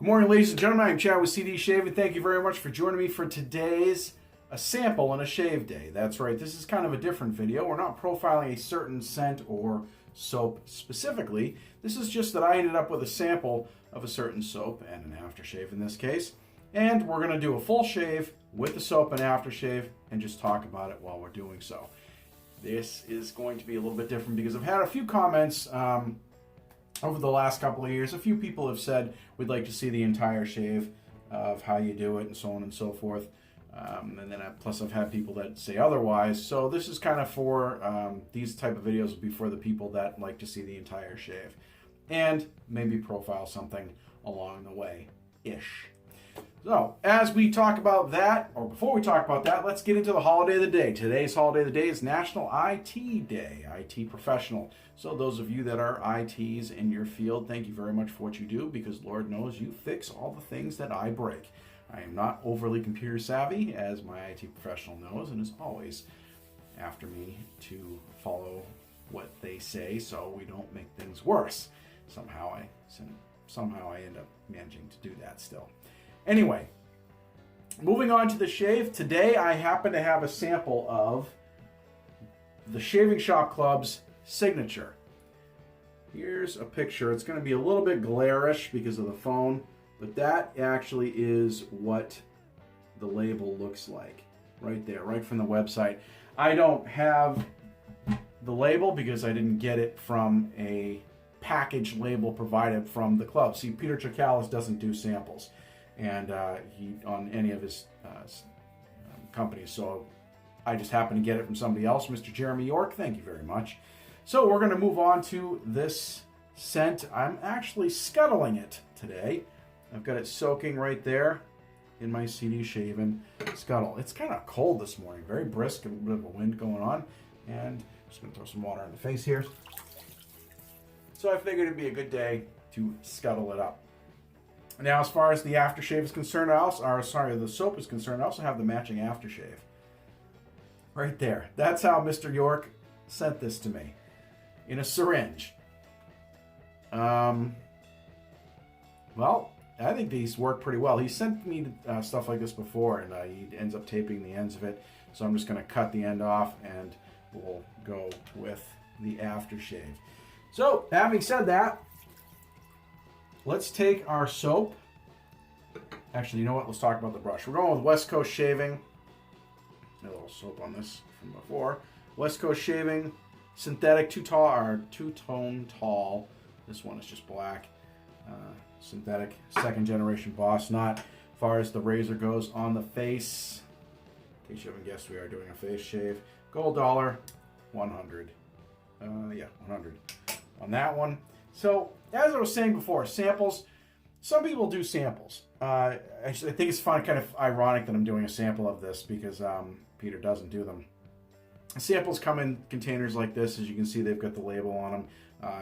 Good morning, ladies and gentlemen. I'm Chad with CD Shave, and thank you very much for joining me for today's a sample on a shave day. That's right, this is kind of a different video. We're not profiling a certain scent or soap specifically. This is just that I ended up with a sample of a certain soap and an aftershave in this case. And we're going to do a full shave with the soap and aftershave and just talk about it while we're doing so. This is going to be a little bit different because I've had a few comments over the last couple of years. A few people have said we'd like to see the entire shave of how you do it and so on and so forth. And then plus I've had people that say otherwise. So this is kind of for, these type of videos will be for the people that like to see the entire shave. And maybe profile something along the way-ish. So, as we talk about that, or before we talk about that, let's get into the holiday of the day. Today's holiday of the day is National IT Day, IT Professional. So those of you that are ITs in your field, thank you very much for what you do, because Lord knows you fix all the things that I break. I am not overly computer savvy, as my IT professional knows, and is always after me to follow what they say so we don't make things worse. Somehow I end up managing to do that still. Anyway, moving on to the shave. Today I happen to have a sample of the Shaving Shop Club's signature. Here's a picture. It's going to be a little bit glarish because of the phone, but that actually is what the label looks like. Right there, right from the website. I don't have the label because I didn't get it from a package label provided from the club. See, Peter Chikalis doesn't do samples and he on any of his companies, so I just happened to get it from somebody else. Mr. Jeremy York, thank you very much. So we're going to move on to this scent. I'm actually scuttling it today. I've got it soaking right there in my CD Shaving scuttle. It's kind of cold this morning, very brisk, a bit of a wind going on, and I'm just going to throw some water in the face here. So I figured it'd be a good day to scuttle it up. Now, as far as the aftershave is concerned, the soap is concerned, I also have the matching aftershave. Right there. That's how Mr. York sent this to me. In a syringe. Well, I think these work pretty well. He sent me stuff like this before, and he ends up taping the ends of it. So I'm just going to cut the end off, and we'll go with the aftershave. So, having said that, let's take our soap. Actually, you know what? Let's talk about the brush. We're going with West Coast Shaving. A little soap on this from before. West Coast Shaving, synthetic two-tone tall. This one is just black. Synthetic, second generation Boss Knot. As far as the razor goes on the face, in case you haven't guessed, we are doing a face shave. Gold dollar, 100. 100 on that one. So, as I was saying before, samples. Some people do samples. I think it's kind of ironic that I'm doing a sample of this because Peter doesn't do them. Samples come in containers like this. As you can see, they've got the label on them.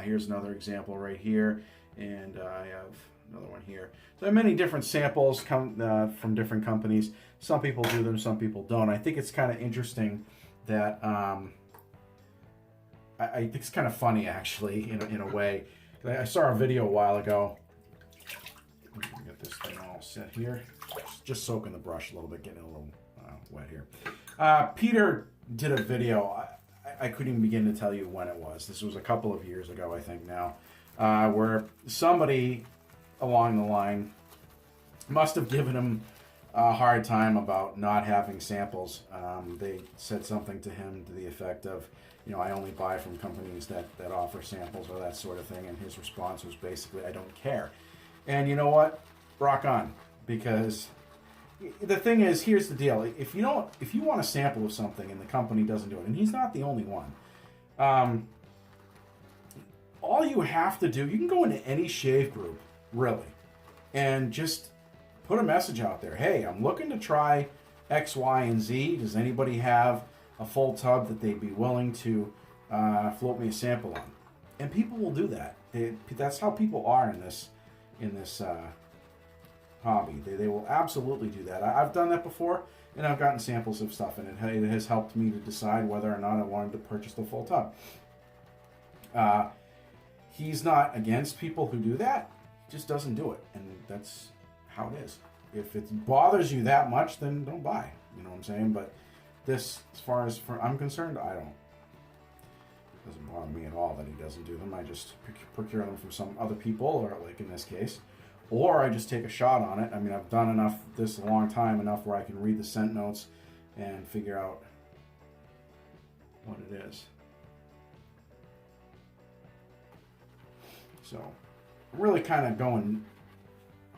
Here's another example right here, and I have another one here. So many different samples come from different companies. Some people do them, some people don't. I think it's kind of interesting that I think it's kind of funny, actually, in a way. I saw a video a while ago. Get this thing all set here. Just soaking the brush a little bit, getting it a little wet here. Peter did a video. I couldn't even begin to tell you when it was. This was a couple of years ago, I think now, where somebody along the line must have given him a hard time about not having samples. They said something to him to the effect of, you know, I only buy from companies that offer samples or that sort of thing, and his response was basically, I don't care. And you know what? Rock on, because the thing is, here's the deal. If you want a sample of something and the company doesn't do it, and he's not the only one, all you have to do, you can go into any shave group, really, and just put a message out there. Hey, I'm looking to try X, Y, and Z. Does anybody have a full tub that they'd be willing to float me a sample on? And people will do that. That's how people are in this hobby. They will absolutely do that. I've done that before, and I've gotten samples of stuff, and it has helped me to decide whether or not I wanted to purchase the full tub. He's not against people who do that. just doesn't do it, and that's how it is. If it bothers you that much, then don't buy. You know what I'm saying? But this, as far as I'm concerned, I don't. It doesn't bother me at all that he doesn't do them. I just procure them from some other people, or like in this case, or I just take a shot on it. I mean, I've done this a long time, enough where I can read the scent notes and figure out what it is. So, I'm really kind of going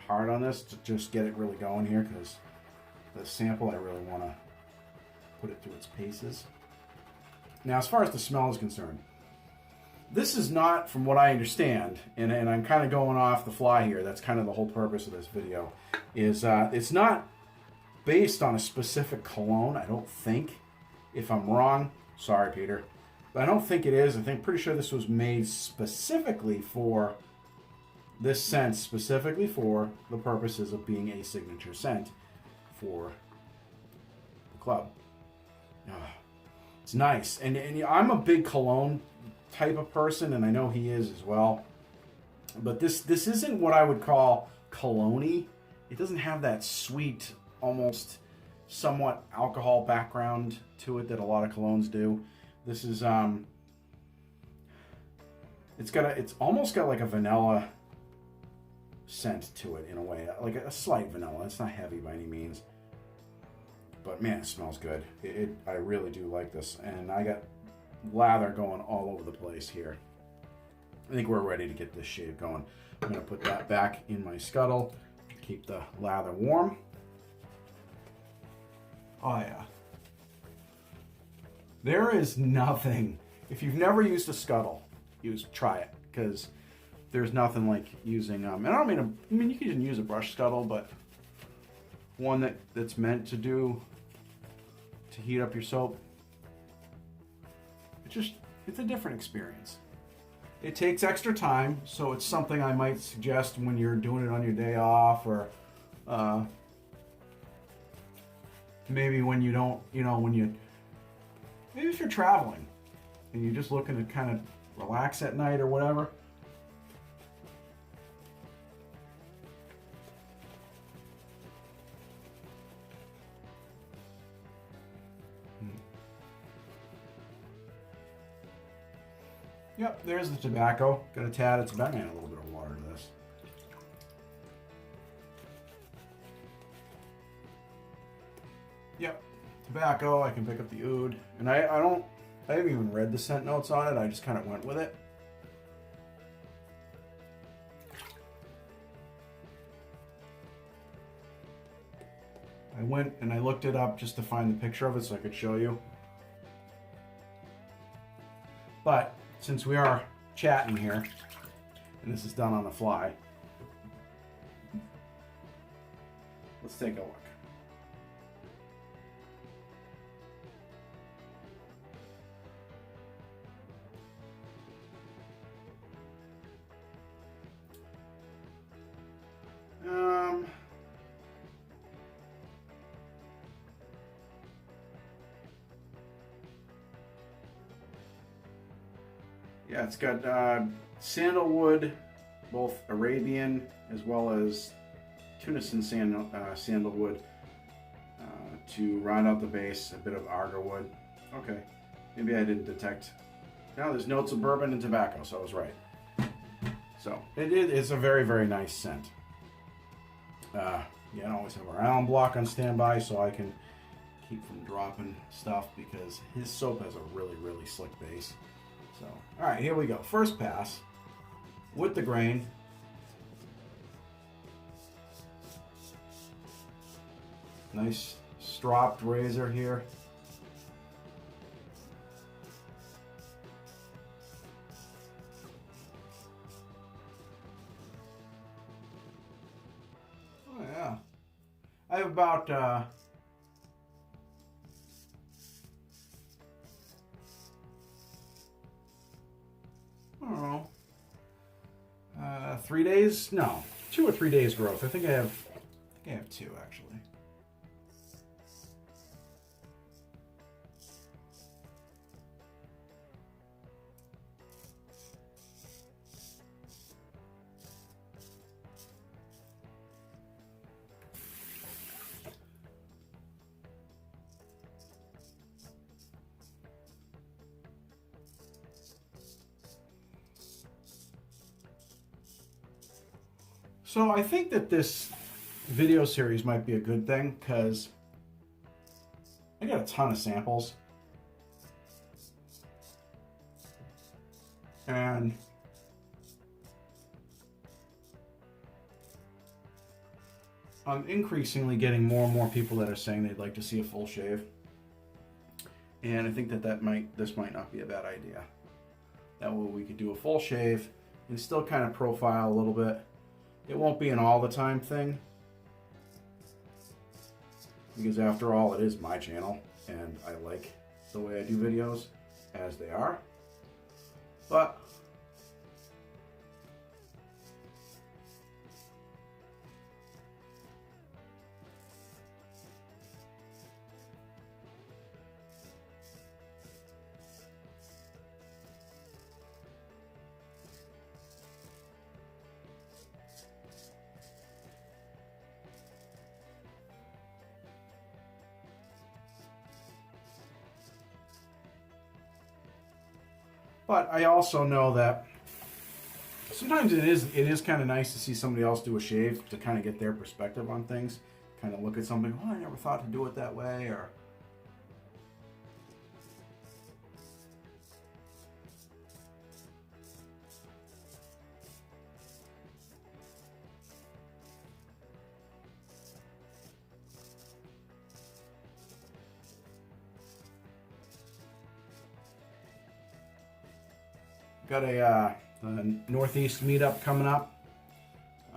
hard on this to just get it really going here, because the sample, I really want to put it through its paces. Now, as far as the smell is concerned, this is not, from what I understand, and I'm kind of going off the fly here, that's kind of the whole purpose of this video, is it's not based on a specific cologne, I don't think. If I'm wrong, sorry, Peter. But I don't think it is. Pretty sure this was made specifically for this scent, specifically for the purposes of being a signature scent for the club. It's nice. And I'm a big cologne type of person, and I know he is as well. But this isn't what I would call cologne-y. It doesn't have that sweet, almost somewhat alcohol background to it that a lot of colognes do. This is it's almost got like a vanilla scent to it in a way, like a slight vanilla. It's not heavy by any means, but man, it smells good. I really do like this, and I got lather going all over the place here. I think we're ready to get this shave going. I'm going to put that back in my scuttle to keep the lather warm. Oh yeah. There is nothing, if you've never used a scuttle, try it, because there's nothing like using, and I mean you can use a brush scuttle, but one that's meant to heat up your soap. It's a different experience. It takes extra time, so it's something I might suggest when you're doing it on your day off, or maybe when you don't, maybe if you're traveling and you're just looking to kind of relax at night or whatever. Yep, there's the tobacco. Got a tad of tobacco and a little bit of water to this. Yep, tobacco. I can pick up the oud, and I haven't even read the scent notes on it. I just kind of went with it. I went and I looked it up just to find the picture of it so I could show you. But since we are chatting here, and this is done on the fly, let's take a look. Yeah, it's got sandalwood, both Arabian as well as Tunisian sandalwood to round out the base, a bit of Argan wood. Okay, maybe I didn't detect. Now there's notes of bourbon and tobacco, so I was right. So it's a very, very nice scent. Yeah, I always have our Allen block on standby so I can keep from dropping stuff, because his soap has a really, really slick base. So, all right, here we go. First pass with the grain. Nice stropped razor here. Oh yeah. I have about I don't know, 3 days? No, 2 or 3 days growth. I think I have 2 actually. So I think that this video series might be a good thing because I got a ton of samples. And I'm increasingly getting more and more people that are saying they'd like to see a full shave. And I think that this might not be a bad idea. That way we could do a full shave and still kind of profile a little bit. It won't be an all the time thing, because after all, it is my channel and I like the way I do videos as they are. But I also know that sometimes it is kind of nice to see somebody else do a shave to kind of get their perspective on things. Kind of look at something, oh, I never thought to do it that way, or got a Northeast meetup coming up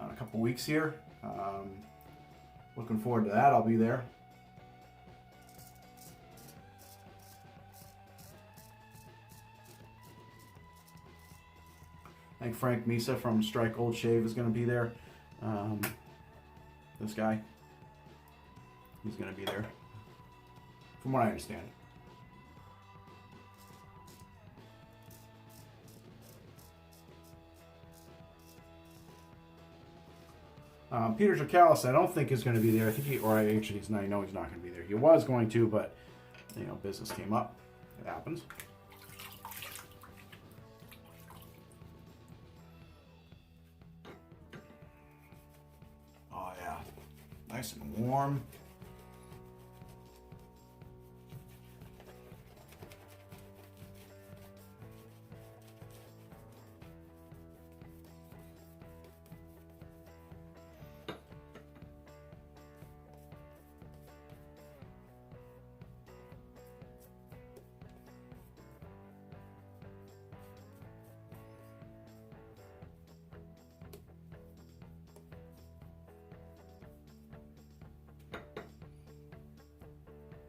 in a couple weeks here. Looking forward to that. I'll be there. I think Frank Misa from Strike Old Shave is going to be there. This guy, he's going to be there, from what I understand. Peter Jocalis, I don't think is going to be there. I think he's not. I know he's not going to be there. He was going to, but you know, business came up. It happens. Oh yeah, nice and warm.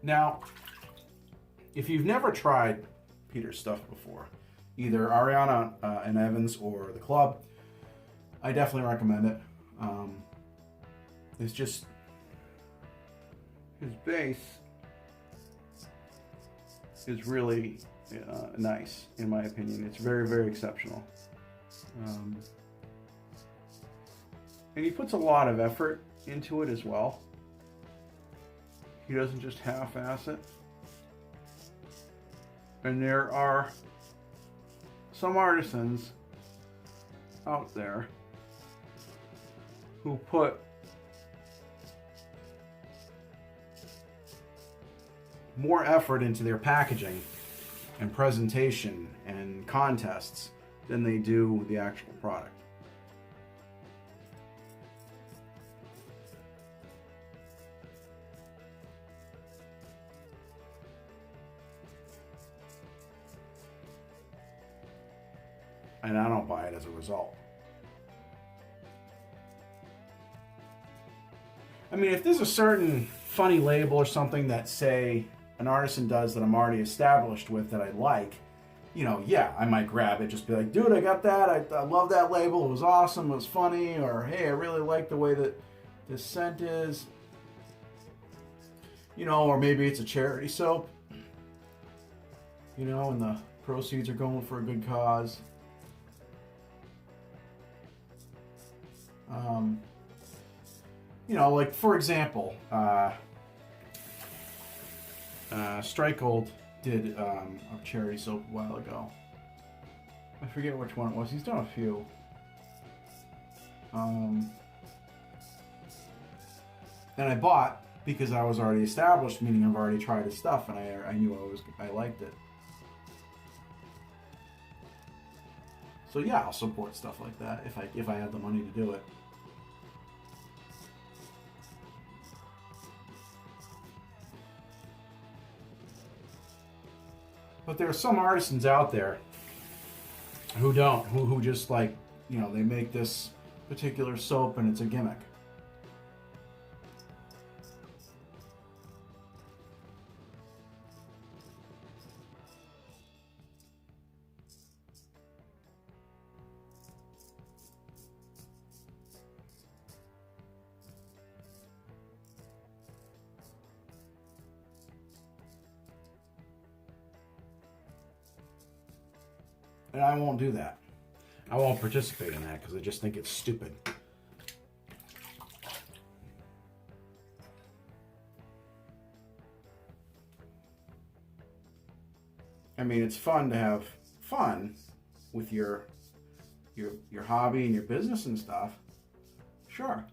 Now, if you've never tried Peter's stuff before, either Ariana and Evans or the club, I definitely recommend it. It's just, his base is really nice, in my opinion. It's very, very exceptional. And he puts a lot of effort into it as well. He doesn't just half-ass it. And there are some artisans out there who put more effort into their packaging and presentation and contests than they do the actual product. And I don't buy it as a result. I mean, if there's a certain funny label or something that, say, an artisan does that I'm already established with that I like, you know, yeah, I might grab it, just be like, dude, I got that, I love that label, it was awesome, it was funny, or hey, I really like the way that this scent is. You know, or maybe it's a charity soap, you know, and the proceeds are going for a good cause. You know, like for example, Strike Old did a charity soap a while ago. I forget which one it was. He's done a few. And I bought because I was already established, meaning I've already tried his stuff, and I knew I liked it. So yeah, I'll support stuff like that if I have the money to do it. But there are some artisans out there who don't, who just like, you know, they make this particular soap and it's a gimmick. And I won't do that. I won't participate in that because I just think it's stupid. I mean, it's fun to have fun with your hobby and your business and stuff. Sure.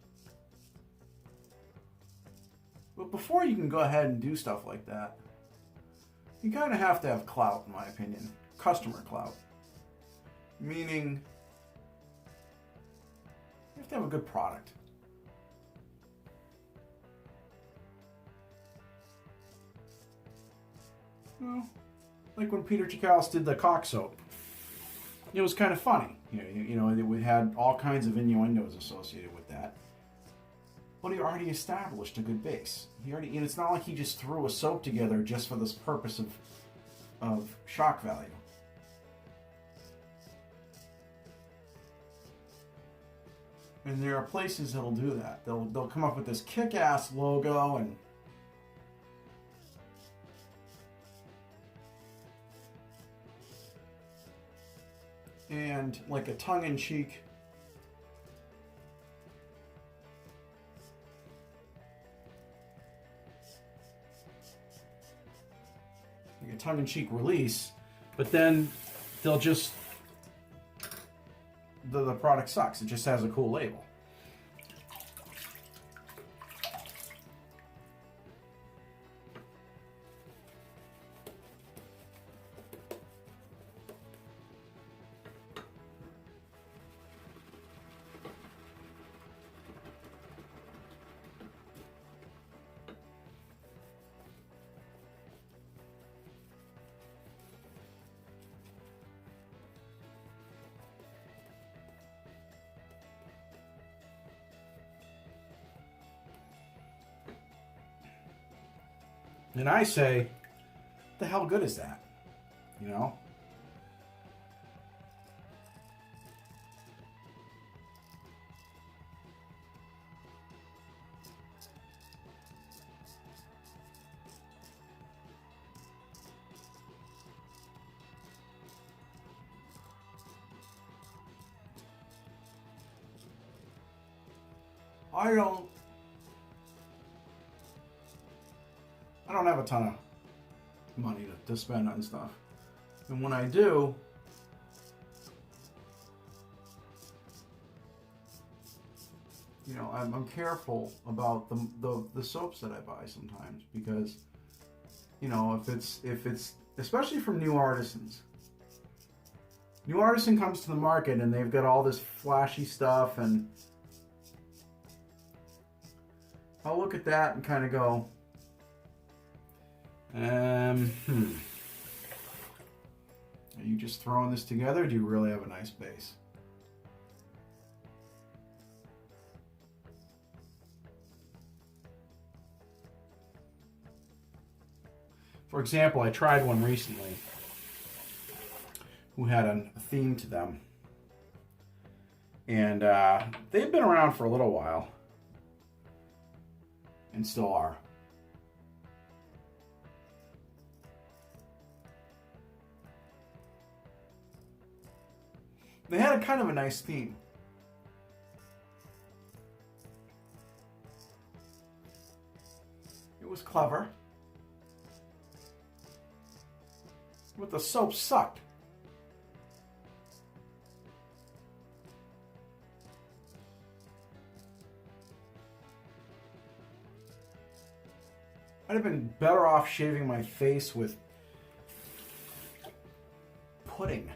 But before you can go ahead and do stuff like that, you kind of have to have clout, in my opinion. Customer clout. Meaning, you have to have a good product. Well, like when Peter Chikalis did the cock soap. It was kind of funny. You know, it had all kinds of innuendos associated with that. But he already established a good base. And it's not like he just threw a soap together just for this purpose of shock value. And there are places that'll do that. They'll come up with this kick-ass logo and like a tongue-in-cheek release, but then they'll just the product sucks. It just has a cool label. And I say, what the hell good is that? You know? I don't have a ton of money to spend on stuff. And when I do, you know, I'm careful about the soaps that I buy sometimes because, you know, if it's especially from new artisans. New artisan comes to the market and they've got all this flashy stuff, and I'll look at that and kind of go, Are you just throwing this together? Or do you really have a nice base? For example, I tried one recently who had a theme to them. And they've been around for a little while. And still are. They had a kind of a nice theme. It was clever. But the soap sucked. I'd have been better off shaving my face with pudding.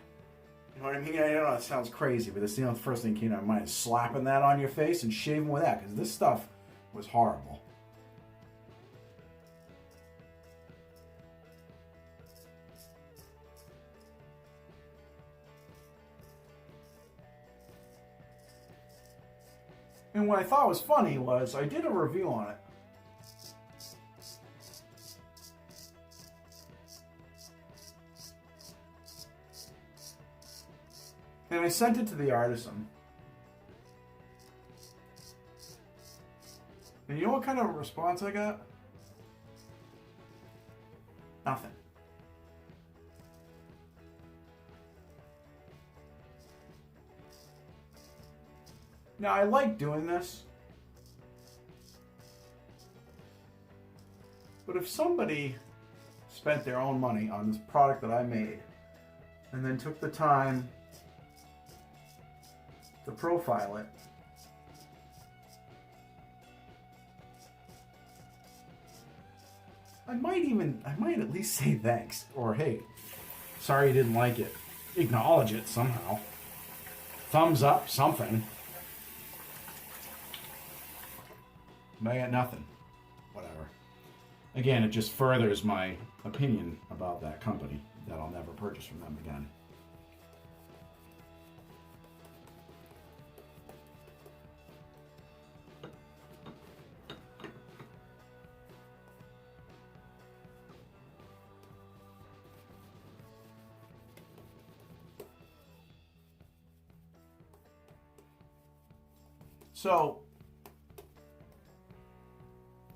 You know what I mean? I know it sounds crazy, but that's the first thing that came to my mind. Slapping that on your face and shaving with that, because this stuff was horrible. And what I thought was funny was I did a review on it. And I sent it to the artisan. And you know what kind of response I got? Nothing. Now, I like doing this, but if somebody spent their own money on this product that I made and then took the time to profile it, I might at least say thanks, or hey, sorry you didn't like it. Acknowledge it somehow. Thumbs up, something. But I got nothing. Whatever. Again, it just furthers my opinion about that company, that I'll never purchase from them again. So,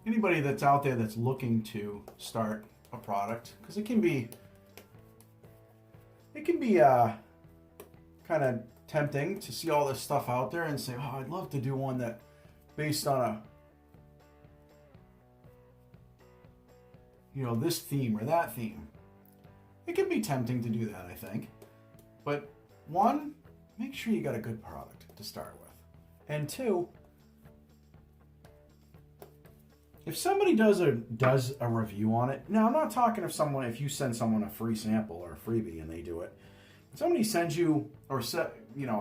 anybody that's out there that's looking to start a product, because it can be kind of tempting to see all this stuff out there and say, oh, I'd love to do one that based on this theme or that theme. It can be tempting to do that, I think. But one, make sure you got a good product to start with. And two, if somebody does a review on it, now I'm not talking if you send someone a free sample or a freebie and they do it. If somebody sends you or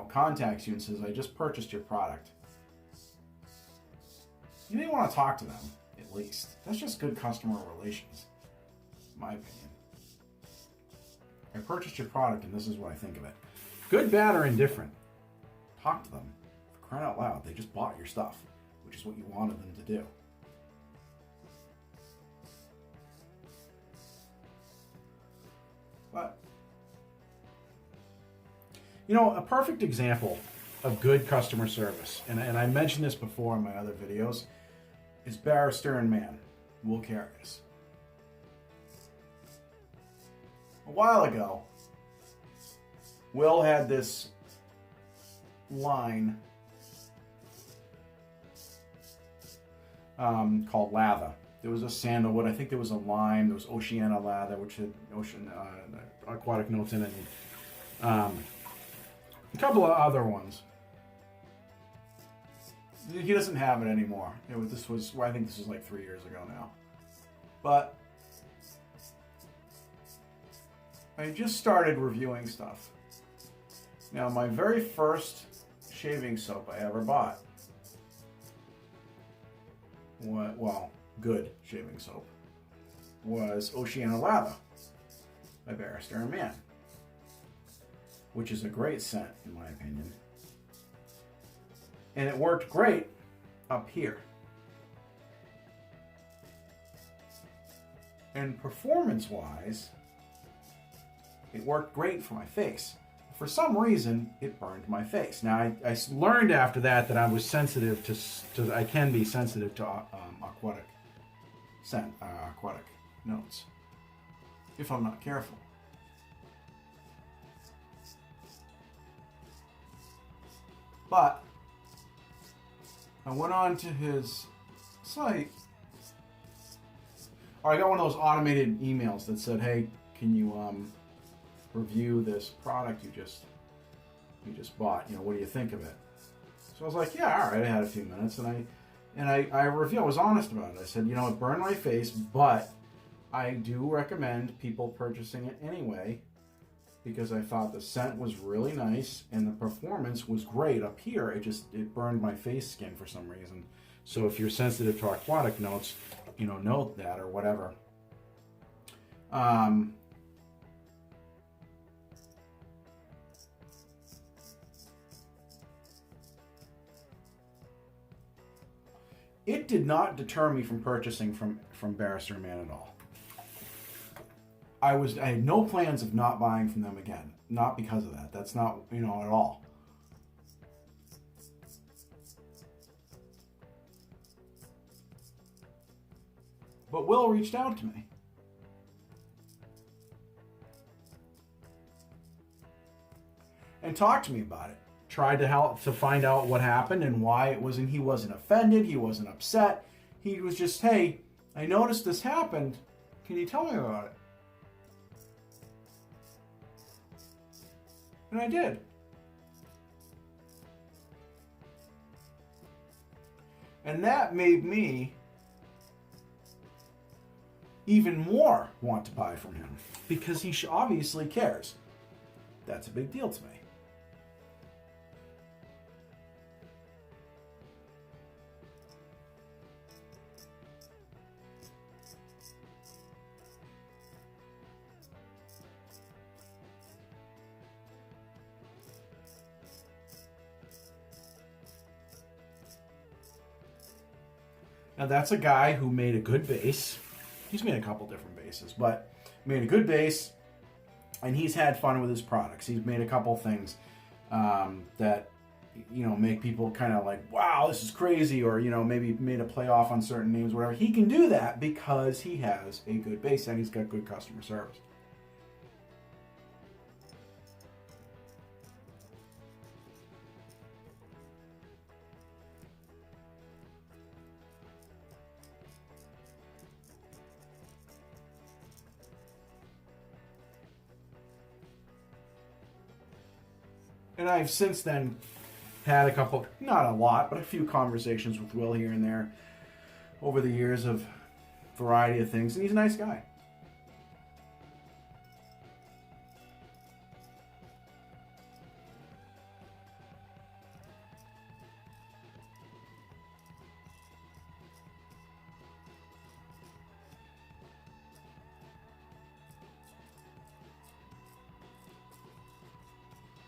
contacts you and says, I just purchased your product, you may want to talk to them at least. That's just good customer relations, in my opinion. I purchased your product and this is what I think of it. Good, bad, or indifferent. Talk to them. For crying out loud, they just bought your stuff, which is what you wanted them to do. But, a perfect example of good customer service, and I mentioned this before in my other videos, is Barrister and Man, Will Carriers. A while ago, Will had this line called Lather. There was a Sandalwood, I think there was a Lime, there was Oceana Lather, which had aquatic notes in it, and a couple of other ones. He doesn't have it anymore. I think this was like 3 years ago now. But I just started reviewing stuff. Now, my very first shaving soap I ever bought, good shaving soap, was Oceana Lather by Barrister and Man, which is a great scent in my opinion. And it worked great up here. And performance-wise, it worked great for my face. For some reason, it burned my face. Now, I learned after that I was sensitive to I can be sensitive to aquatic notes if I'm not careful. But I went on to his site. Or I got one of those automated emails that said, "Hey, can you review this product you just bought? What do you think of it?" So I was like, "Yeah, all right." I had a few minutes, and And I was honest about it. I said, you know, it burned my face, but I do recommend people purchasing it anyway because I thought the scent was really nice and the performance was great. Up here, it burned my face skin for some reason. So if you're sensitive to aquatic notes, you know, note that or whatever. It did not deter me from purchasing from Barrister Man at all. I had no plans of not buying from them again. Not because of that. That's not, you know, at all. But Will reached out to me. And talked to me about it. Tried to help to find out what happened and why it wasn't. He wasn't offended. He wasn't upset. He was just, hey, I noticed this happened. Can you tell me about it? And I did. And that made me even more want to buy from him because he obviously cares. That's a big deal to me. Now that's a guy who made a good base. He's made a couple different bases, but made a good base, and he's had fun with his products. He's made a couple things that, you know, make people kind of like, wow, this is crazy, or, you know, maybe made a play off on certain names, whatever. He can do that because he has a good base and he's got good customer service. And I've since then had a couple, not a lot, but a few conversations with Will here and there over the years of a variety of things. And he's a nice guy.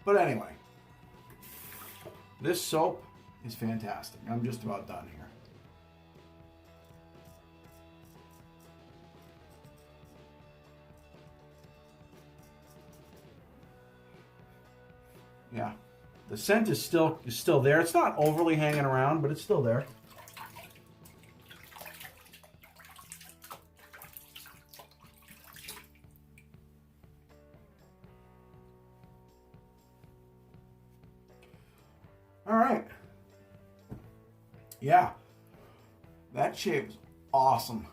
But anyway. This soap is fantastic. I'm just about done here. Yeah. The scent is still there. It's not overly hanging around, but it's still there. All right. Yeah. That shave is awesome.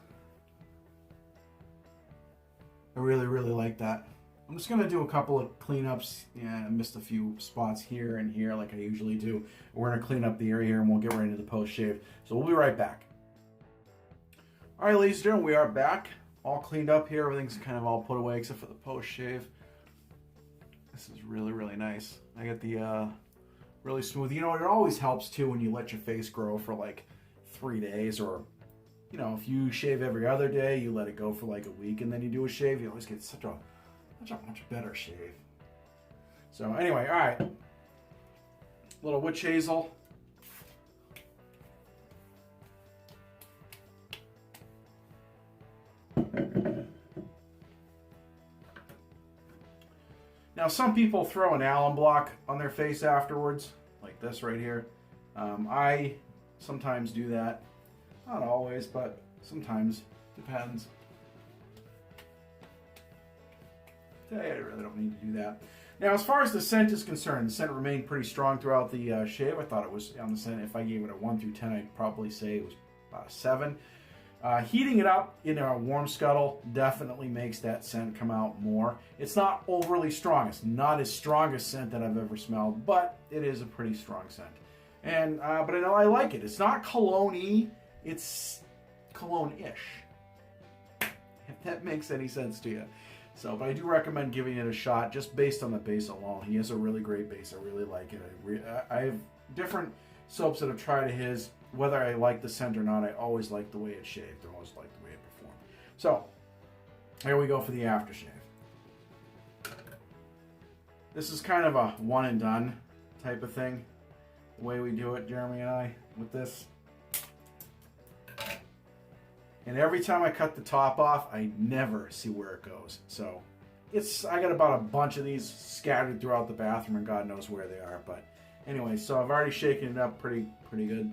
I really, really like that. I'm just going to do a couple of cleanups. Yeah, I missed a few spots here and here like I usually do. We're going to clean up the area here and we'll get right into the post-shave. So we'll be right back. All right, ladies and gentlemen, we are back. All cleaned up here. Everything's kind of all put away except for the post-shave. This is really, really nice. I got the really smooth. You know, it always helps too when you let your face grow for like 3 days, or, you know, if you shave every other day, you let it go for like a week and then you do a shave, you always get such a much better shave. So anyway, all right. Little witch hazel. Now, some people throw an alum block on their face afterwards, like this right here. I sometimes do that. Not always, but sometimes. Depends. Today, I really don't need to do that. Now, as far as the scent is concerned, the scent remained pretty strong throughout the shave. I thought it was, on the scent, if I gave it a 1 through 10, I'd probably say it was about a 7. Heating it up in a warm scuttle definitely makes that scent come out more. It's not overly strong. It's not as strong a scent that I've ever smelled, but it is a pretty strong scent. And but I know I like it. It's not cologne-y. It's cologne-ish. If that makes any sense to you. So, but I do recommend giving it a shot just based on the base alone. He has a really great base. I really like it. I have different soaps that have tried his. Whether I like the scent or not, I always like the way it shaved. I always like the way it performed. So, here we go for the aftershave. This is kind of a one and done type of thing. The way we do it, Jeremy and I, with this. And every time I cut the top off, I never see where it goes. So, I got about a bunch of these scattered throughout the bathroom, and God knows where they are. But anyway, so I've already shaken it up pretty good.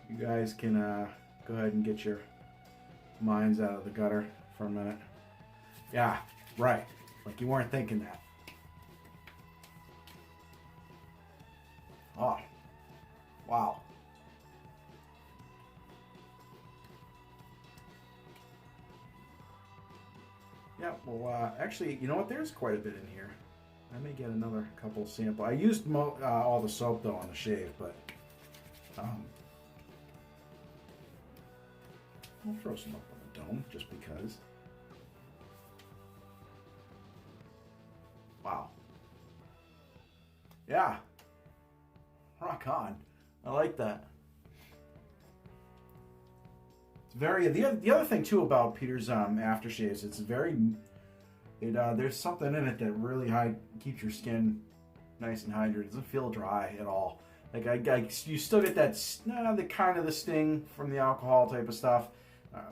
You guys can go ahead and get your minds out of the gutter for a minute. Yeah, right. Like you weren't thinking that. Oh, wow. Yeah, well, actually, you know what? There's quite a bit in here. I may get another couple sample. I used all the soap, though, on the shave, but I'll throw some up on the dome, just because. Wow. Yeah. Rock on. I like that. It's very. The other thing too about Peter's aftershaves, it's very. There's something in it that really keeps your skin nice and hydrated. It doesn't feel dry at all. Like you still get that the kind of the sting from the alcohol type of stuff.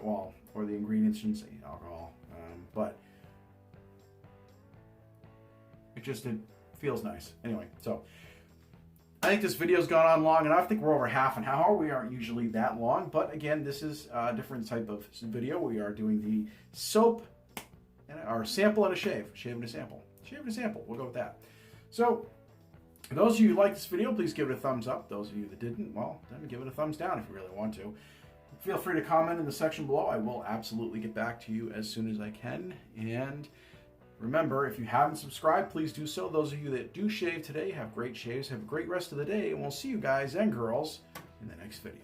Well, or the ingredients, shouldn't say alcohol, but it feels nice. Anyway, so. I think this video's gone on long enough. I think we're over half an hour. We aren't usually that long, but again, this is a different type of video. We are doing the soap, our sample and a shave. Shave and a sample. Shave and a sample. We'll go with that. So, for those of you who like this video, please give it a thumbs up. Those of you that didn't, well, then give it a thumbs down if you really want to. Feel free to comment in the section below. I will absolutely get back to you as soon as I can. And remember, if you haven't subscribed, please do so. Those of you that do shave today, have great shaves. Have a great rest of the day, and we'll see you guys and girls in the next video.